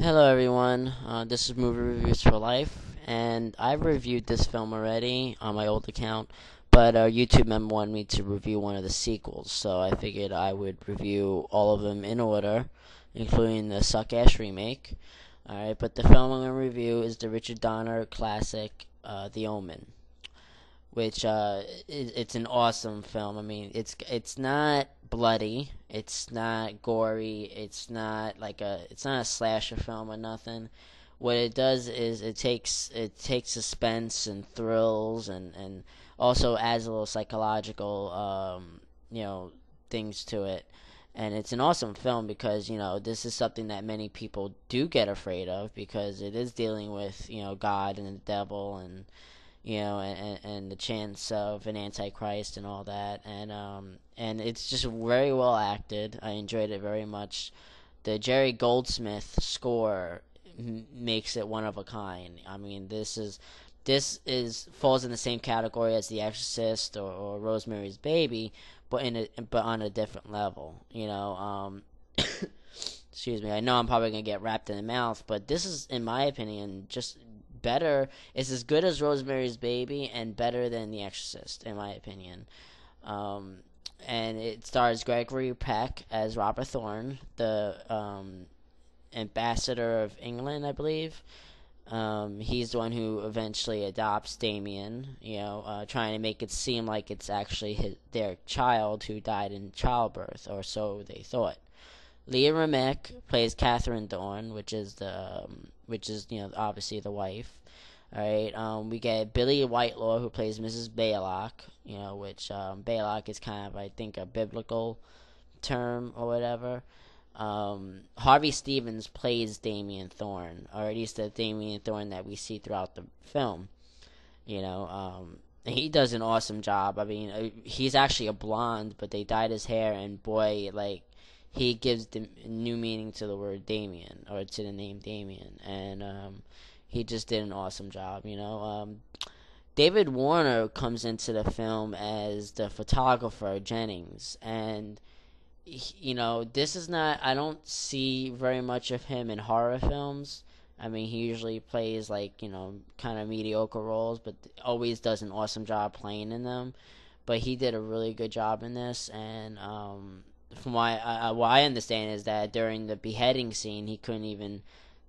Hello everyone, this is Movie Reviews for Life, and I've reviewed this film already on my old account, but a YouTube member wanted me to review one of the sequels, so I figured I would review all of them in order, including the suck-ass remake. Alright, but the film I'm going to review is the Richard Donner classic, The Omen, which it's an awesome film. I mean, it's not bloody, it's not gory, it's not a slasher film or nothing. What it does is it takes suspense and thrills and also adds a little psychological things to it. And it's an awesome film because this is something that many people do get afraid of because it is dealing with God and the devil and the chance of an antichrist and all that, and it's just very well acted. I enjoyed it very much. The Jerry Goldsmith score makes it one of a kind. I mean, this is falls in the same category as The Exorcist or Rosemary's Baby, but on a different level. Excuse me. I know I'm probably gonna get wrapped in the mouth, but this is, in my opinion, just better. It's as good as Rosemary's Baby and better than The Exorcist, in my opinion. And it stars Gregory Peck as Robert Thorn, the ambassador of England, I believe. He's the one who eventually adopts Damien, trying to make it seem like it's actually their child who died in childbirth, or so they thought. Remick plays Katherine Thorn, which is obviously the wife. All right. We get Billy Whitelaw, who plays Mrs. Baylock. Which Baylock is kind of, I think, a biblical term or whatever. Harvey Stevens plays Damien Thorn, or at least the Damien Thorn that we see throughout the film. He does an awesome job. I mean, he's actually a blonde, but they dyed his hair, and boy, he gives the new meaning to the word Damien, or to the name Damien, and he just did an awesome job. David Warner comes into the film as the photographer Jennings, and this is not. I don't see very much of him in horror films. I mean, he usually plays kind of mediocre roles, but always does an awesome job playing in them. But he did a really good job in this, and from what I understand is that during the beheading scene, he couldn't even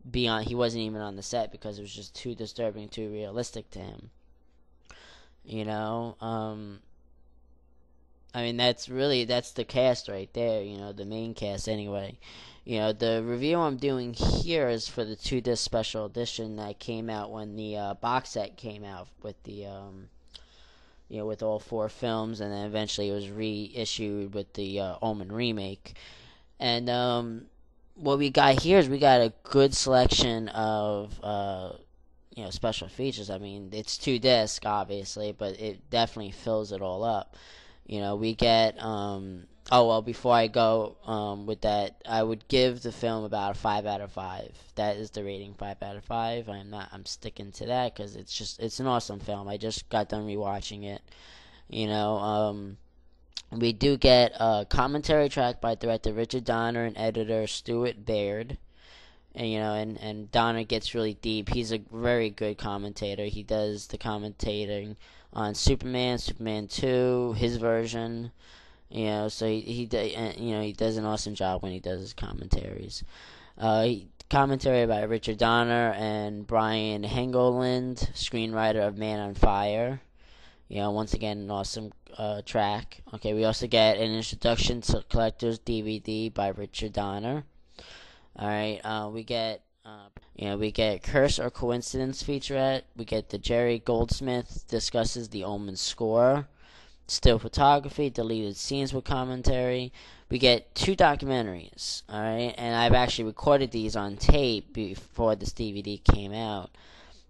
be on. He wasn't even on the set because it was just too disturbing, too realistic to him. I mean, that's the cast right there. The main cast anyway. The review I'm doing here is for the 2-disc special edition that came out when the box set came out with the with all 4 films, and then eventually it was reissued with the Omen remake. And what we got here is we got a good selection of special features. I mean, it's 2-disc obviously, but it definitely fills it all up. We get before I go with that, I would give the film about a 5 out of 5. That is the rating, 5 out of 5. I'm sticking to that because it's an awesome film. I just got done rewatching it. We do get a commentary track by director Richard Donner and editor Stuard Baird. And Donner gets really deep. He's a very good commentator. He does the commentating on Superman 2, his version. So he does an awesome job when he does his commentaries. Commentary by Richard Donner and Brian Helgeland, screenwriter of Man on Fire. Once again, an awesome track. Okay, we also get an introduction to Collector's DVD by Richard Donner. All right, we get Curse or Coincidence featurette. We get the Jerry Goldsmith discusses the Omen score, still photography, deleted scenes with commentary. We get 2 documentaries. All right, and I've actually recorded these on tape before this DVD came out.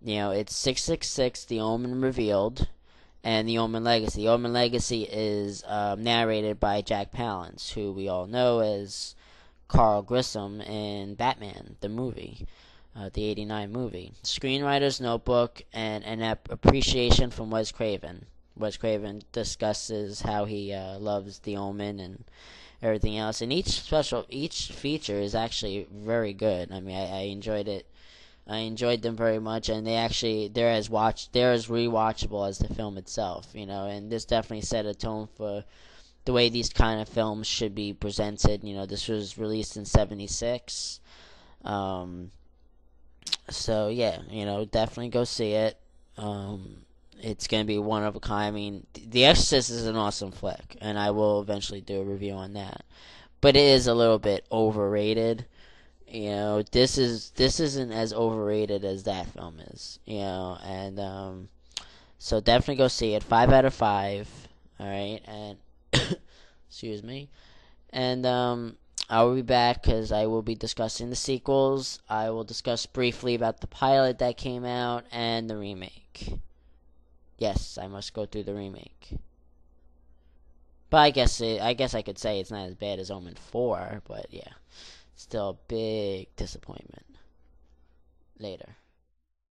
It's 666, The Omen Revealed, and The Omen Legacy. The Omen Legacy is narrated by Jack Palance, who we all know as Carl Grissom in Batman, the movie, the 89 movie. Screenwriter's Notebook, and an appreciation from Wes Craven. Wes Craven discusses how he loves The Omen everything else. And each feature is actually very good. I mean, I enjoyed it. I enjoyed them very much, and they're as rewatchable as the film itself, and this definitely set a tone for the way these kind of films should be presented. This was released in '76. So yeah, definitely go see it. It's gonna be one of a kind. I mean, The Exorcist is an awesome flick, and I will eventually do a review on that. But it is a little bit overrated. This isn't as overrated as that film is. And so definitely go see it. 5 out of 5. All right, and excuse me. And I will be back because I will be discussing the sequels. I will discuss briefly about the pilot that came out and the remake. Yes, I must go through the remake. But I guess I could say it's not as bad as Omen 4, but yeah. Still a big disappointment. Later.